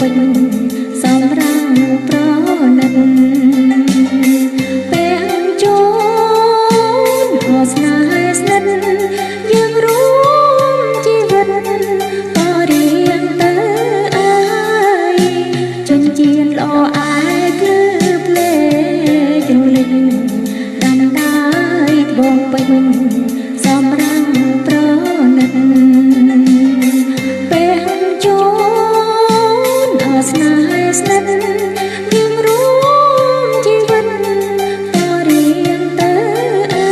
ពេញសម្រាំងប្រណិតពេលចូលអស្នេហ៍ស្និទ្ធយើងរួមជីវិតតរៀងទៅអើយជញ្ជានល្អអាយគឺភ្លេចរលឹកដាំដាយត្បូងពេញសម្រាំងប្រណិតពេលចូលអស្នេហ៍ស្និទ្ធយើងរួមជីវិតតរៀងទៅអើ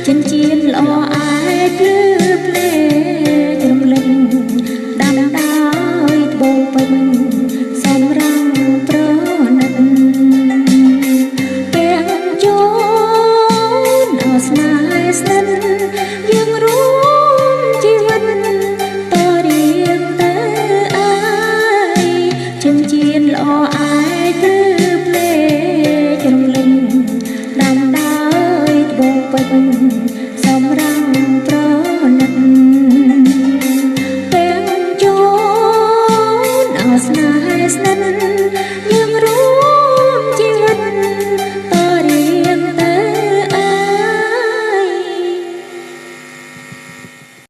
ចិញ្ចៀនល្អអាយគឺភ្លេចរំលឹកដាំដោយត្បូងពេញសម្រាំងប្រណិតពេលចូលអស្នេហ៍ស្និទ្ធយើងរួមជីវិតតរៀងទៅអើយចិញ្ចៀនល្អអាយគឺភ្លេចរំលឹកដាំដោយត្បូងពេញសម្រាំងប្រណិតពេលចូលអស្នេហ៍ស្និទ្ធ